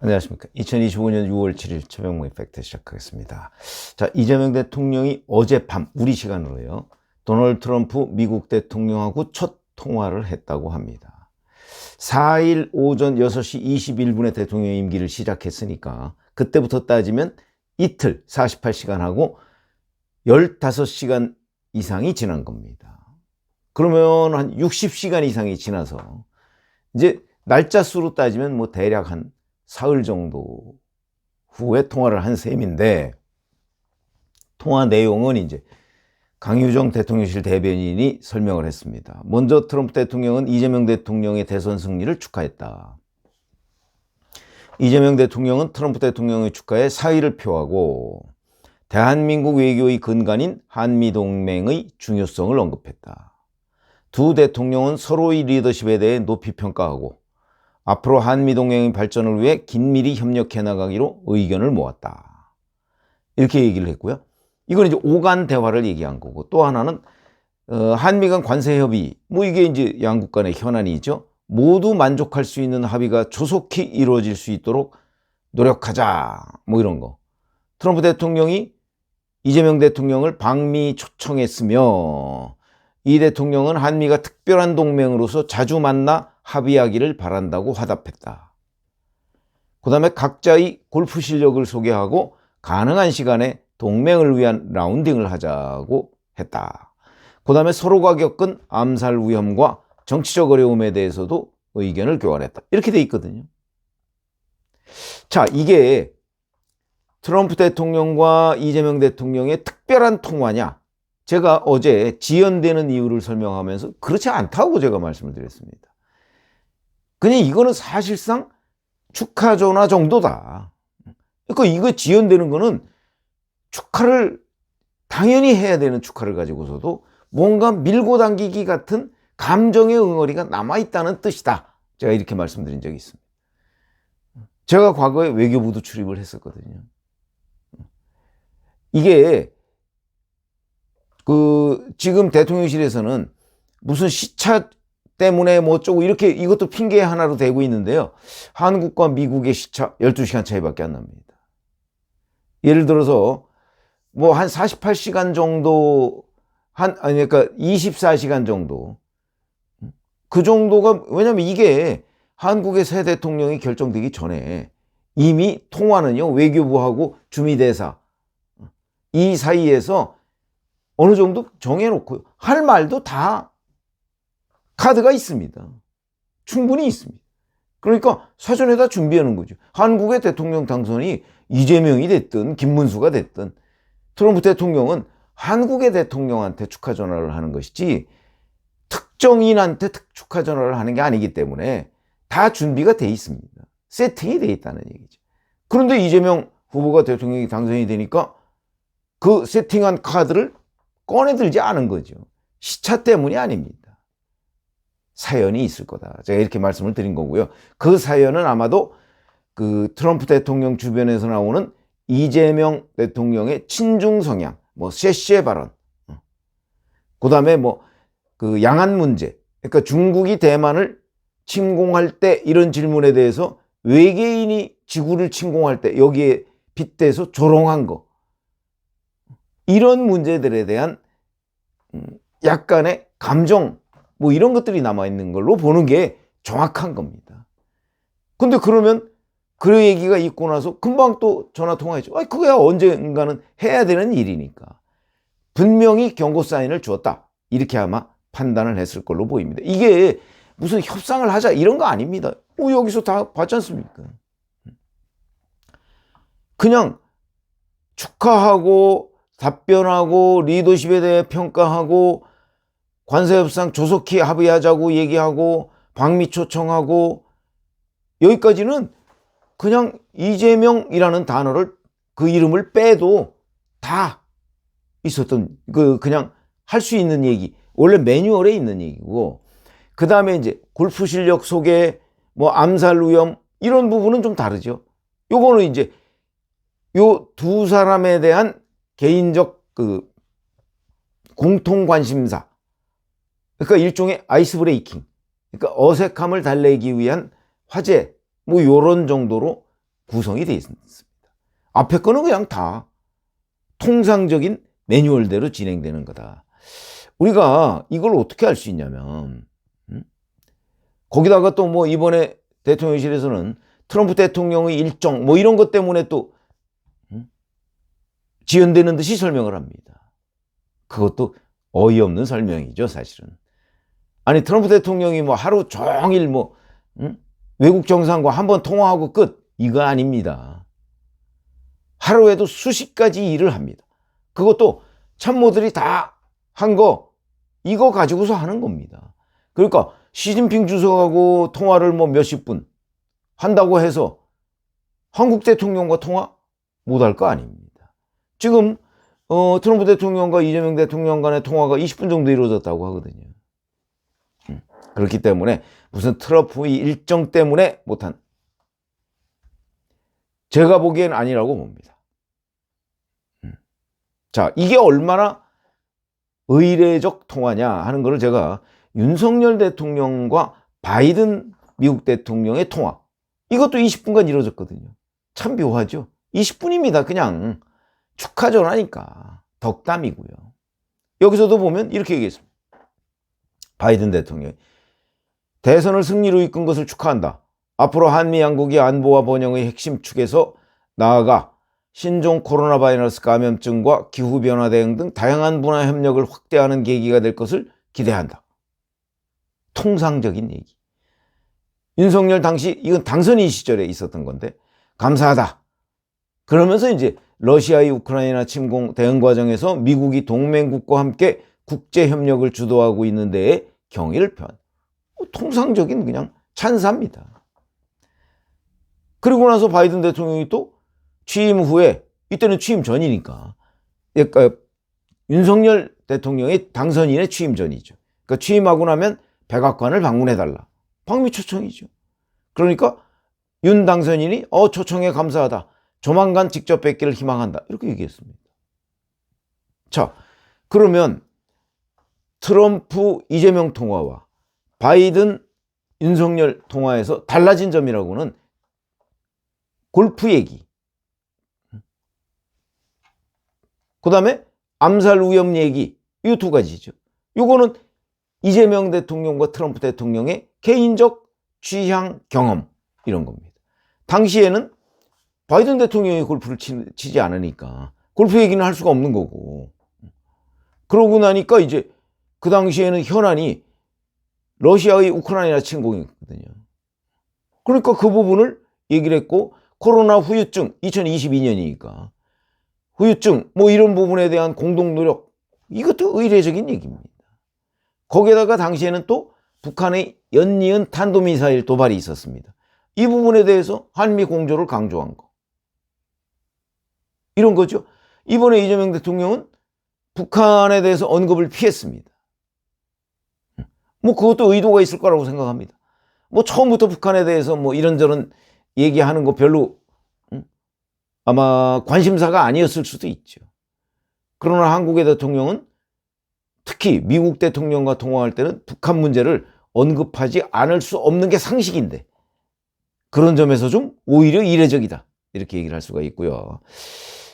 안녕하십니까. 2025년 6월 7일 최병무의 팩트 시작하겠습니다. 자, 이재명 대통령이 어젯밤 우리 시간으로요, 도널드 트럼프 미국 대통령하고 첫 통화를 했다고 합니다. 4일 오전 6시 21분에 대통령 임기를 시작했으니까 그때부터 따지면 이틀 48시간하고 15시간 이상이 지난 겁니다. 그러면 한 60시간 이상이 지나서 이제 날짜 수로 따지면 뭐 대략 한 사흘 정도 후에 통화를 한 셈인데, 통화 내용은 이제 강유정 대통령실 대변인이 설명을 했습니다. 먼저 트럼프 대통령은 이재명 대통령의 대선 승리를 축하했다. 이재명 대통령은 트럼프 대통령의 축하에 사의를 표하고 대한민국 외교의 근간인 한미동맹의 중요성을 언급했다. 두 대통령은 서로의 리더십에 대해 높이 평가하고 앞으로 한미동맹의 발전을 위해 긴밀히 협력해 나가기로 의견을 모았다. 이렇게 얘기를 했고요. 이건 이제 오간 대화를 얘기한 거고, 또 하나는 한미 간 관세 협의, 뭐 이게 이제 양국 간의 현안이죠. 모두 만족할 수 있는 합의가 조속히 이루어질 수 있도록 노력하자, 뭐 이런 거. 트럼프 대통령이 이재명 대통령을 방미 초청했으며, 이 대통령은 한미가 특별한 동맹으로서 자주 만나 합의하기를 바란다고 화답했다. 그 다음에 각자의 골프 실력을 소개하고 가능한 시간에 동맹을 위한 라운딩을 하자고 했다. 그 다음에 서로가 겪은 암살 위험과 정치적 어려움에 대해서도 의견을 교환했다. 이렇게 돼 있거든요. 자, 이게 트럼프 대통령과 이재명 대통령의 특별한 통화냐? 제가 어제 지연되는 이유를 설명하면서 그렇지 않다고 제가 말씀을 드렸습니다. 그냥 이거는 사실상 축하 전화 정도다. 그러니까 이거 지연되는 거는 축하를 당연히 해야 되는 축하를 가지고서도 뭔가 밀고 당기기 같은 감정의 응어리가 남아있다는 뜻이다. 제가 이렇게 말씀드린 적이 있습니다. 제가 과거에 외교부도 출입을 했었거든요. 이게 지금 대통령실에서는 무슨 시차 때문에 뭐 어쩌고 이렇게 이것도 핑계 하나로 대고 있는데요. 한국과 미국의 시차 12시간 차이밖에 안 납니다. 예를 들어서 뭐 한 48시간 정도, 그러니까 24시간 정도. 그 정도가, 왜냐면 이게 한국의 새 대통령이 결정되기 전에 이미 통화는요, 외교부하고 주미대사 이 사이에서 어느 정도 정해놓고 할 말도 다 카드가 있습니다. 충분히 있습니다. 그러니까 사전에 다 준비하는 거죠. 한국의 대통령 당선이 이재명이 됐든 김문수가 됐든 트럼프 대통령은 한국의 대통령한테 축하 전화를 하는 것이지 특정인한테 축하 전화를 하는 게 아니기 때문에 다 준비가 돼 있습니다. 세팅이 돼 있다는 얘기죠. 그런데 이재명 후보가 대통령이 당선이 되니까 그 세팅한 카드를 꺼내들지 않은 거죠. 시차 때문이 아닙니다. 사연이 있을 거다. 제가 이렇게 말씀을 드린 거고요. 그 사연은 아마도 그 트럼프 대통령 주변에서 나오는 이재명 대통령의 친중 성향, 뭐 쉐쉐 발언, 그 다음에 뭐 그 양안 문제, 그러니까 중국이 대만을 침공할 때 이런 질문에 대해서 외계인이 지구를 침공할 때 여기에 빗대서 조롱한 거, 이런 문제들에 대한 약간의 감정, 뭐 이런 것들이 남아있는 걸로 보는 게 정확한 겁니다. 근데 그러면 그 얘기가 있고 나서 금방 또 전화 통화했죠. 그거야 언젠가는 해야 되는 일이니까. 분명히 경고 사인을 주었다. 이렇게 아마 판단을 했을 걸로 보입니다. 이게 무슨 협상을 하자 이런 거 아닙니다. 여기서 다 봤지 않습니까? 그냥 축하하고 답변하고 리더십에 대해 평가하고 관세협상 조속히 합의하자고 얘기하고 방미 초청하고, 여기까지는 그냥 이재명이라는 단어를, 그 이름을 빼도 다 있었던, 그냥 할 수 있는 얘기, 원래 매뉴얼에 있는 얘기고, 그 다음에 이제 골프 실력 소개, 뭐 암살 위험, 이런 부분은 좀 다르죠. 요거는 이제 요 두 사람에 대한 개인적 공통 관심사, 그러니까 일종의 아이스 브레이킹, 그러니까 어색함을 달래기 위한 화제, 뭐 요런 정도로 구성이 되어 있습니다. 앞에 거는 그냥 다 통상적인 매뉴얼대로 진행되는 거다. 우리가 이걸 어떻게 알 수 있냐면, 거기다가 또 뭐 이번에 대통령실에서는 트럼프 대통령의 일정 뭐 이런 것 때문에 또 지연되는 듯이 설명을 합니다. 그것도 어이없는 설명이죠, 사실은. 아니, 트럼프 대통령이 뭐 하루 종일 뭐 외국 정상과 한번 통화하고 끝, 이거 아닙니다. 하루에도 수십 가지 일을 합니다. 그것도 참모들이 다 한 거, 이거 가지고서 하는 겁니다. 그러니까 시진핑 주석하고 통화를 뭐 몇십 분 한다고 해서 한국 대통령과 통화 못할 거 아닙니다. 지금 트럼프 대통령과 이재명 대통령 간의 통화가 20분 정도 이루어졌다고 하거든요. 그렇기 때문에 무슨 트럼프의 일정 때문에 못한, 제가 보기엔 아니라고 봅니다. 자, 이게 얼마나 의례적 통화냐 하는 것을 제가 윤석열 대통령과 바이든 미국 대통령의 통화, 이것도 20분간 이루어졌거든요. 참 묘하죠. 20분입니다. 그냥 축하 전화니까 덕담이고요. 여기서도 보면 이렇게 얘기했습니다. 바이든 대통령이 대선을 승리로 이끈 것을 축하한다. 앞으로 한미 양국이 안보와 번영의 핵심 축에서 나아가 신종 코로나 바이러스 감염증과 기후변화 대응 등 다양한 분야 협력을 확대하는 계기가 될 것을 기대한다. 통상적인 얘기. 윤석열 당시, 이건 당선인 시절에 있었던 건데, 감사하다. 그러면서 이제 러시아의 우크라이나 침공 대응 과정에서 미국이 동맹국과 함께 국제 협력을 주도하고 있는 데에 경의를 표한. 통상적인 그냥 찬사입니다. 그리고 나서 바이든 대통령이 또 취임 후에, 이때는 취임 전이니까, 그러니까 윤석열 대통령의 당선인의 취임 전이죠. 그러니까 취임하고 나면 백악관을 방문해달라. 방미 초청이죠. 그러니까 윤 당선인이 초청에 감사하다. 조만간 직접 뵙기를 희망한다. 이렇게 얘기했습니다. 자, 그러면 트럼프 이재명 통화와 바이든 윤석열 통화에서 달라진 점이라고는 골프 얘기, 그 다음에 암살 위험 얘기, 이 두 가지죠. 이거는 이재명 대통령과 트럼프 대통령의 개인적 취향, 경험, 이런 겁니다. 당시에는 바이든 대통령이 골프를 치지 않으니까 골프 얘기는 할 수가 없는 거고, 그러고 나니까 이제 그 당시에는 현안이 러시아의 우크라이나 침공이거든요. 그러니까 그 부분을 얘기를 했고, 코로나 후유증, 2022년이니까 후유증 뭐 이런 부분에 대한 공동 노력, 이것도 의례적인 얘기입니다. 거기에다가 당시에는 또 북한의 연이은 탄도미사일 도발이 있었습니다. 이 부분에 대해서 한미 공조를 강조한 거, 이런 거죠. 이번에 이재명 대통령은 북한에 대해서 언급을 피했습니다. 뭐 그것도 의도가 있을 거라고 생각합니다. 뭐 처음부터 북한에 대해서 뭐 이런저런 얘기하는 거 별로 아마 관심사가 아니었을 수도 있죠. 그러나 한국의 대통령은 특히 미국 대통령과 통화할 때는 북한 문제를 언급하지 않을 수 없는 게 상식인데, 그런 점에서 좀 오히려 이례적이다, 이렇게 얘기를 할 수가 있고요.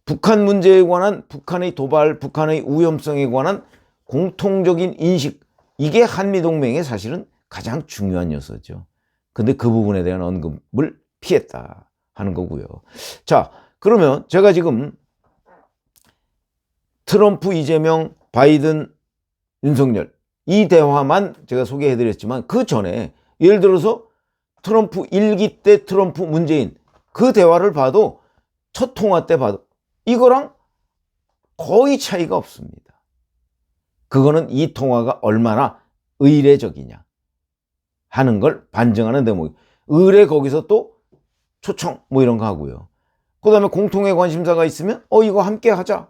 북한 문제에 관한, 북한의 도발, 북한의 위험성에 관한 공통적인 인식, 이게 한미동맹의 사실은 가장 중요한 요소죠. 근데 그 부분에 대한 언급을 피했다 하는 거고요. 자, 그러면 제가 지금 트럼프, 이재명, 바이든, 윤석열, 이 대화만 제가 소개해드렸지만, 그 전에 예를 들어서 트럼프 1기 때 트럼프, 문재인 그 대화를 봐도, 첫 통화 때 봐도 이거랑 거의 차이가 없습니다. 그거는 이 통화가 얼마나 의례적이냐 하는 걸 반증하는 대목. 의례 거기서 또 초청 뭐 이런 거 하고요. 그 다음에 공통의 관심사가 있으면 이거 함께 하자,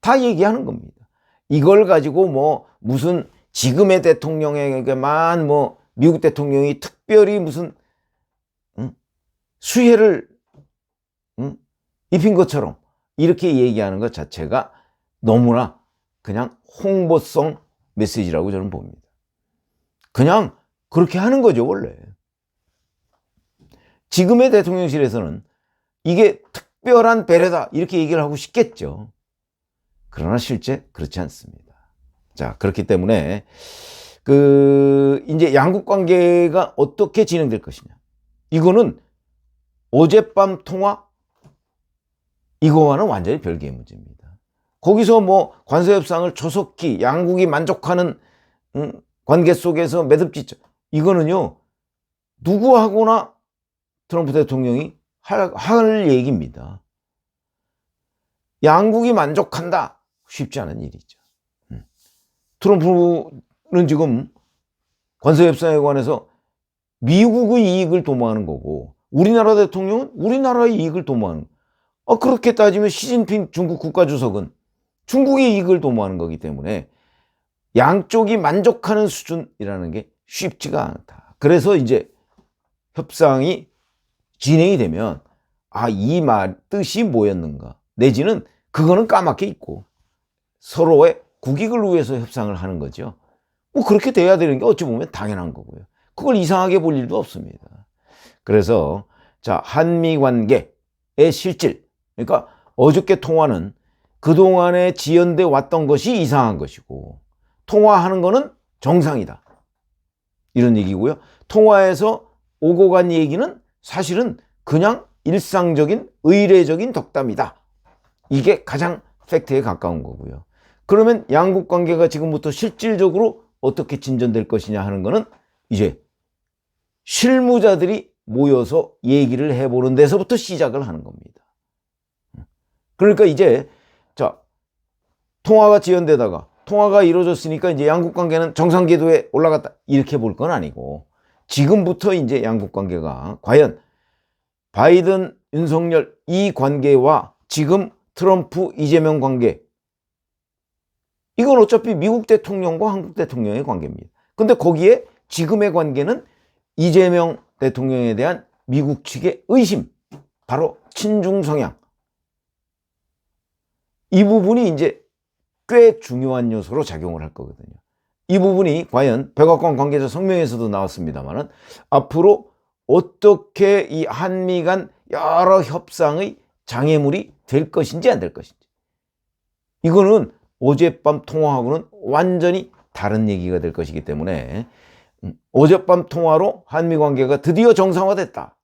다 얘기하는 겁니다. 이걸 가지고 뭐 무슨 지금의 대통령에게만 뭐 미국 대통령이 특별히 무슨 수혜를 입힌 것처럼 이렇게 얘기하는 것 자체가 너무나 그냥 홍보성 메시지라고 저는 봅니다. 그냥 그렇게 하는 거죠, 원래. 지금의 대통령실에서는 이게 특별한 배려다 이렇게 얘기를 하고 싶겠죠. 그러나 실제 그렇지 않습니다. 자, 그렇기 때문에 이제 양국 관계가 어떻게 진행될 것이냐. 이거는 어젯밤 통화 이거와는 완전히 별개의 문제입니다. 거기서 뭐 관세 협상을 조속히 양국이 만족하는 관계 속에서 매듭짓자. 이거는요, 누구하고나 트럼프 대통령이 할 얘기입니다. 양국이 만족한다. 쉽지 않은 일이죠. 트럼프는 지금 관세 협상에 관해서 미국의 이익을 도모하는 거고, 우리나라 대통령은 우리나라의 이익을 도모하는 거고, 그렇게 따지면 시진핑 중국 국가주석은 중국의 이익을 도모하는 거기 때문에 양쪽이 만족하는 수준이라는 게 쉽지가 않다. 그래서 이제 협상이 진행이 되면 이 말 뜻이 뭐였는가, 내지는 그거는 까맣게 있고 서로의 국익을 위해서 협상을 하는 거죠. 뭐 그렇게 돼야 되는 게 어찌 보면 당연한 거고요. 그걸 이상하게 볼 일도 없습니다. 그래서 자, 한미 관계의 실질, 그러니까 어저께 통화는 그동안에 지연돼 왔던 것이 이상한 것이고, 통화하는 거는 정상이다, 이런 얘기고요. 통화에서 오고 간 얘기는 사실은 그냥 일상적인 의례적인 덕담이다. 이게 가장 팩트에 가까운 거고요. 그러면 양국 관계가 지금부터 실질적으로 어떻게 진전될 것이냐 하는 거는 이제 실무자들이 모여서 얘기를 해보는 데서부터 시작을 하는 겁니다. 그러니까 이제 자, 통화가 지연되다가 통화가 이루어졌으니까 이제 양국 관계는 정상 궤도에 올라갔다, 이렇게 볼 건 아니고, 지금부터 이제 양국 관계가 과연 바이든, 윤석열 이 관계와 지금 트럼프, 이재명 관계, 이건 어차피 미국 대통령과 한국 대통령의 관계입니다. 근데 거기에 지금의 관계는 이재명 대통령에 대한 미국 측의 의심, 바로 친중 성향, 이 부분이 이제 꽤 중요한 요소로 작용을 할 거거든요. 이 부분이 과연 백악관 관계자 성명에서도 나왔습니다만, 앞으로 어떻게 이 한미 간 여러 협상의 장애물이 될 것인지 안 될 것인지, 이거는 어젯밤 통화하고는 완전히 다른 얘기가 될 것이기 때문에, 어젯밤 통화로 한미 관계가 드디어 정상화됐다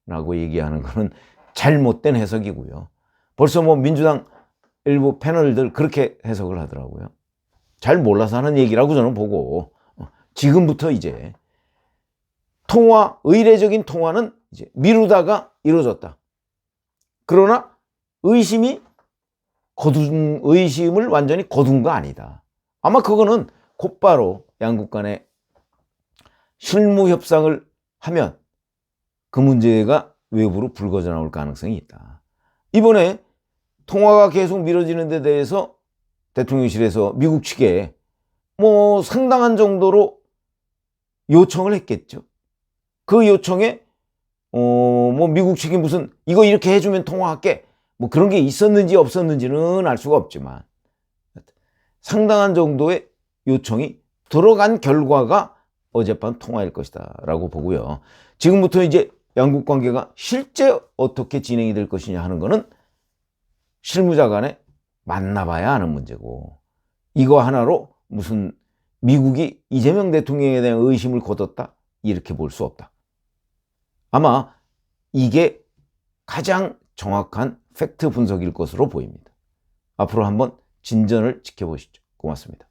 라고 얘기하는 것은 잘못된 해석이고요. 벌써 뭐 민주당 일부 패널들 그렇게 해석을 하더라고요. 잘 몰라서 하는 얘기라고 저는 보고, 지금부터 이제 통화, 의례적인 통화는 이제 미루다가 이루어졌다. 그러나 의심을 완전히 거둔 거 아니다. 아마 그거는 곧바로 양국 간에 실무 협상을 하면 그 문제가 외부로 불거져 나올 가능성이 있다. 이번에 통화가 계속 미뤄지는 데 대해서 대통령실에서 미국 측에 뭐 상당한 정도로 요청을 했겠죠. 그 요청에 뭐 미국 측이 무슨 이거 이렇게 해주면 통화할게, 뭐 그런 게 있었는지 없었는지는 알 수가 없지만 상당한 정도의 요청이 들어간 결과가 어젯밤 통화일 것이다 라고 보고요. 지금부터 이제 양국 관계가 실제 어떻게 진행이 될 것이냐 하는 거는 실무자 간에 만나봐야 하는 문제고, 이거 하나로 무슨 미국이 이재명 대통령에 대한 의심을 거뒀다, 이렇게 볼 수 없다. 아마 이게 가장 정확한 팩트 분석일 것으로 보입니다. 앞으로 한번 진전을 지켜보시죠. 고맙습니다.